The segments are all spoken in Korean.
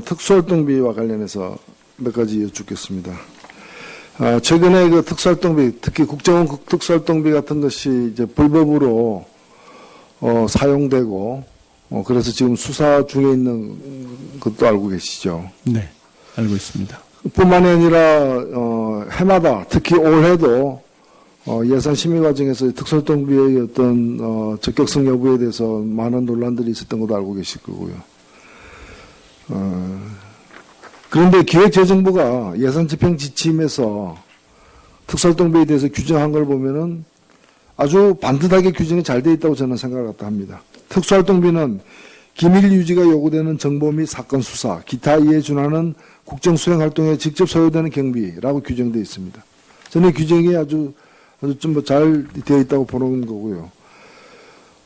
특수활동비와 관련해서 몇 가지 여쭙겠습니다. 최근에 그 특수활동비, 특히 국정원 특수활동비 같은 것이 이제 불법으로 사용되고, 그래서 지금 수사 중에 있는 것도 알고 계시죠? 네, 알고 있습니다. 뿐만이 아니라 해마다, 특히 올해도 예산 심의 과정에서 특수활동비의 어떤 적격성 여부에 대해서 많은 논란들이 있었던 것도 알고 계실 거고요. 그런데 기획재정부가 예산 집행 지침에서 특수활동비에 대해서 규정한 걸 보면은 아주 반듯하게 규정이 잘 돼 있다고 저는 생각을 합니다. 특수활동비는 기밀 유지가 요구되는 정보 및 사건 수사, 기타 이에 준하는 국정 수행 활동에 직접 소요되는 경비라고 규정되어 있습니다. 저는 규정이 아주 좀 잘 되어 있다고 보는 거고요.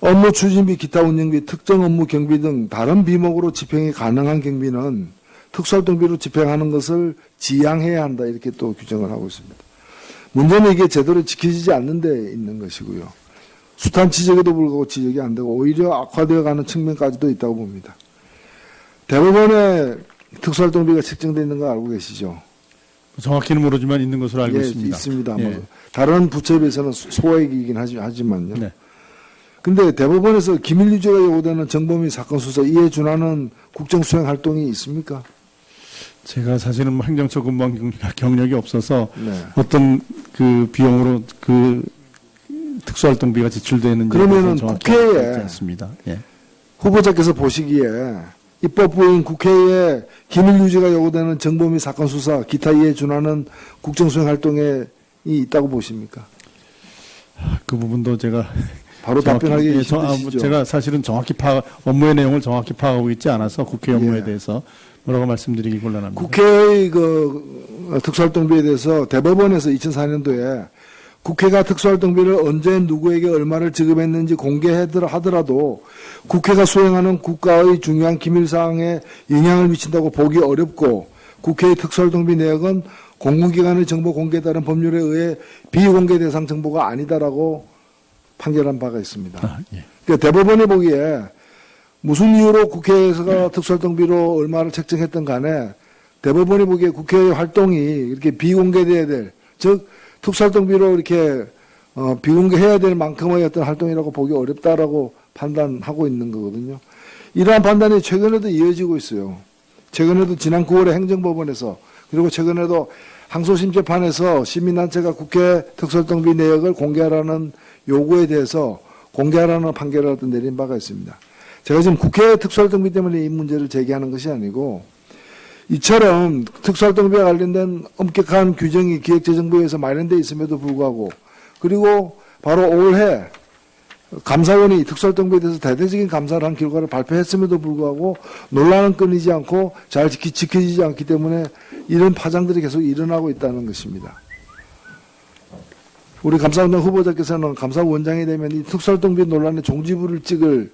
업무 추진비, 기타 운영비, 특정 업무 경비 등 다른 비목으로 집행이 가능한 경비는 특수활동비로 집행하는 것을 지양해야 한다, 이렇게 또 규정을 하고 있습니다. 문제는 이게 제대로 지켜지지 않는 데 있는 것이고요. 숱한 지적에도 불구하고 지적이 안 되고 오히려 악화되어 가는 측면까지도 있다고 봅니다. 대법원에 특수활동비가 책정되어 있는 거 알고 계시죠? 정확히는 모르지만 있는 것으로 알고 예, 있습니다. 있습니다. 예. 뭐 다른 부처에 비해서는 소액이긴 하지만요. 네. 근데 대법원에서 기밀 유지가 요구되는 정보 및 사건 수사 이에 준하는 국정 수행 활동이 있습니까? 제가 사실은 뭐 행정처 근무한 경력이 없어서 네. 어떤 그 비용으로 그 특수활동비가 지출되는지 그러면은 정확히 국회에 알지 않습니다. 예. 후보자께서 보시기에 입법부인 국회에 기밀 유지가 요구되는 정보 및 사건 수사, 기타 이에 준하는 국정 수행 활동에 있다고 보십니까? 그 부분도 제가 바로 답변하기 예, 힘드시죠? 제가 사실은 정확히 업무의 내용을 정확히 파악하고 있지 않아서 국회 업무에 예. 대해서 뭐라고 말씀드리기 곤란합니다. 국회의 그 특수활동비에 대해서 대법원에서 2004년도에 국회가 특수활동비를 언제 누구에게 얼마를 지급했는지 공개하더라도 국회가 수행하는 국가의 중요한 기밀사항에 영향을 미친다고 보기 어렵고 국회의 특수활동비 내역은 공공기관의 정보 공개에 따른 법률에 의해 비공개 대상 정보가 아니다라고 판결한 바가 있습니다. 예. 그러니까 대법원이 보기에 무슨 이유로 국회에서가 특수활동비로 얼마를 책정했던 간에 대법원이 보기에 국회의 활동이 이렇게 비공개돼야 될, 즉 특수활동비로 이렇게 비공개해야 될 만큼의 어떤 활동이라고 보기 어렵다라고 판단하고 있는 거거든요. 이러한 판단이 최근에도 이어지고 있어요. 최근에도 지난 9월에 행정법원에서, 그리고 최근에도 항소심재판에서 시민단체가 국회 특수활동비 내역을 공개하라는 요구에 대해서 공개하라는 판결을 내린 바가 있습니다. 제가 지금 국회 특수활동비 때문에 이 문제를 제기하는 것이 아니고, 이처럼 특수활동비와 관련된 엄격한 규정이 기획재정부에서 마련되어 있음에도 불구하고, 그리고 바로 올해 감사원이 특수활동비에 대해서 대대적인 감사를 한 결과를 발표했음에도 불구하고 논란은 끊이지 않고 잘 지켜지지 않기 때문에 이런 파장들이 계속 일어나고 있다는 것입니다. 우리 감사원장 후보자께서는 감사원장이 되면 이 특수활동비 논란의 종지부를 찍을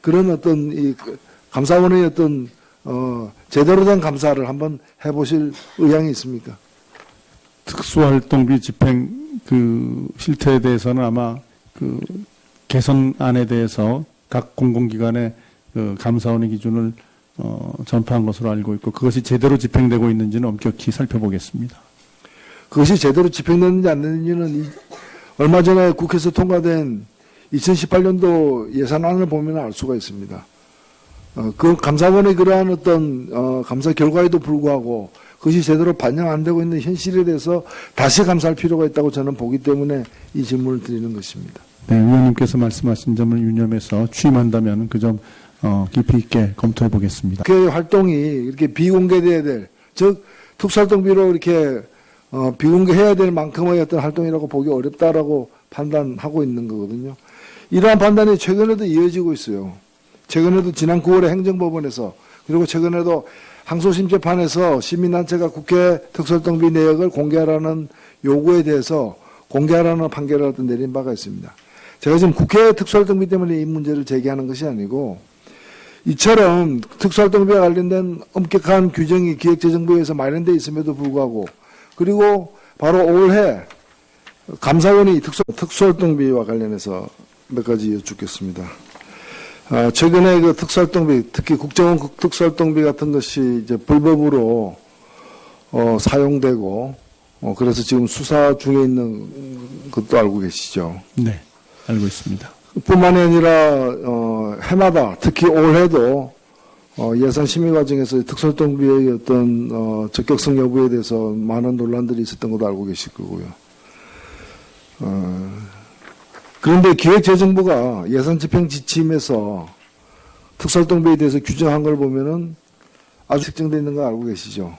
그런 어떤 이 감사원의 어떤 제대로 된 감사를 한번 해보실 의향이 있습니까? 특수활동비 집행 그 실태에 대해서는 아마 그 개선안에 대해서 각 공공기관의 그 감사원의 기준을 전파한 것으로 알고 있고 그것이 제대로 집행되고 있는지는 엄격히 살펴보겠습니다. 그것이 제대로 집행되는지 안 되는지는 얼마 전에 국회에서 통과된 2018년도 예산안을 보면 알 수가 있습니다. 그 감사원의 그러한 어떤 감사 결과에도 불구하고 그것이 제대로 반영 안 되고 있는 현실에 대해서 다시 감사할 필요가 있다고 저는 보기 때문에 이 질문을 드리는 것입니다. 네, 의원님께서 말씀하신 점을 유념해서 취임한다면 그 점 깊이 있게 검토해 보겠습니다. 국회 활동이 이렇게 비공개돼야 될, 즉 특수활동비로 이렇게 비공개해야 될 만큼의 어떤 활동이라고 보기 어렵다라고 판단하고 있는 거거든요. 이러한 판단이 최근에도 이어지고 있어요. 최근에도 지난 9월에 행정법원에서, 그리고 최근에도 항소심재판에서 시민단체가 국회 특수활동비 내역을 공개하라는 요구에 대해서 공개하라는 판결을 내린 바가 있습니다. 제가 지금 국회 특수활동비 때문에 이 문제를 제기하는 것이 아니고, 이처럼 특수활동비와 관련된 엄격한 규정이 기획재정부에서 마련되어 있음에도 불구하고, 그리고 바로 올해 감사원이 특수활동비와 관련해서 몇 가지 여쭙겠습니다. 최근에 그 특수활동비, 특히 국정원 특수활동비 같은 것이 이제 불법으로 사용되고, 그래서 지금 수사 중에 있는 것도 알고 계시죠. 네, 알고 있습니다. 뿐만이 아니라 해마다 특히 올해도 예산 심의 과정에서 특수활동비의 어떤 적격성 여부에 대해서 많은 논란들이 있었던 것도 알고 계실 거고요. 그런데 기획재정부가 예산 집행 지침에서 특수활동비에 대해서 규정한 걸 보면은 아주 책정되어 있는 거 알고 계시죠?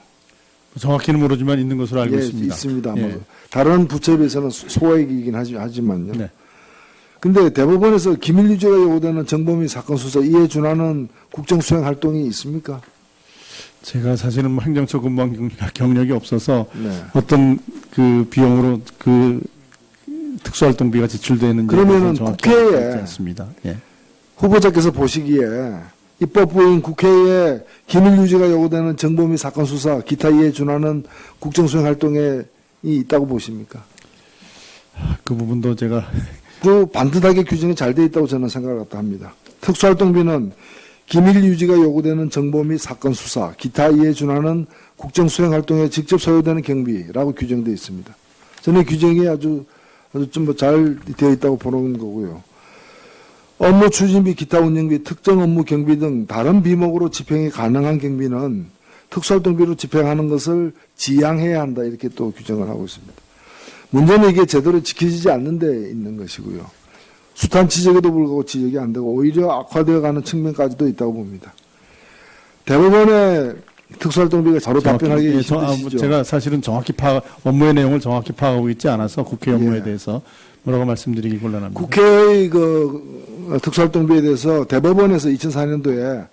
정확히는 모르지만 있는 것으로 알고 예, 있습니다. 있습니다. 예. 뭐 다른 부처에 비해서는 소액이긴 하지만요. 네. 근데 대법원에서 기밀 유지가 요구되는 정범위 사건 수사 이에 준하는 국정 수행 활동이 있습니까? 제가 사실은 뭐 행정처 근무한 경력이 없어서 네. 어떤 그 비용으로 그 특수활동비가 지출되는지 그러면은 정확히 국회에 알지 않습니다. 예. 후보자께서 보시기에 입법부인 국회에 기밀 유지가 요구되는 정범위 사건 수사 기타 이에 준하는 국정 수행 활동에 있다고 보십니까? 그 부분도 제가 그 반듯하게 규정이 잘 돼 있다고 저는 생각을 합니다. 특수활동비는 기밀 유지가 요구되는 정보 및 사건 수사, 기타 이에 준하는 국정 수행 활동에 직접 소요되는 경비라고 규정되어 있습니다. 저는 이 규정이 아주 좀 잘 되어 있다고 보는 거고요. 업무 추진비, 기타 운영비, 특정 업무 경비 등 다른 비목으로 집행이 가능한 경비는 특수활동비로 집행하는 것을 지양해야 한다 이렇게 또 규정을 하고 있습니다. 문제는 이게 제대로 지켜지지 않는 데 있는 것이고요. 숱한 지적에도 불구하고 지적이 안 되고 오히려 악화되어 가는 측면까지도 있다고 봅니다. 대법원의 특수활동비가 바로 답변하기 예, 힘드시죠? 제가 사실은 정확히 업무의 내용을 정확히 파악하고 있지 않아서 국회 업무에 예. 대해서 뭐라고 말씀드리기 곤란합니다. 국회의 그 특수활동비에 대해서 대법원에서 2004년도에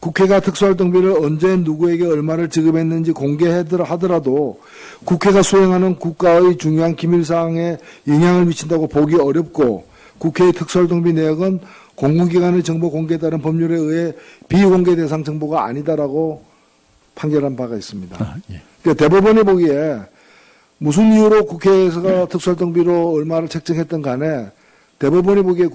국회가 특수활동비를 언제 누구에게 얼마를 지급했는지 공개하더라도 국회가 수행하는 국가의 중요한 기밀사항에 영향을 미친다고 보기 어렵고 국회의 특수활동비 내역은 공공기관의 정보 공개에 따른 법률에 의해 비공개 대상 정보가 아니다라고 판결한 바가 있습니다. 예. 그러니까 대법원이 보기에 무슨 이유로 국회에서 특수활동비로 얼마를 책정했던 간에 대법원이 보기에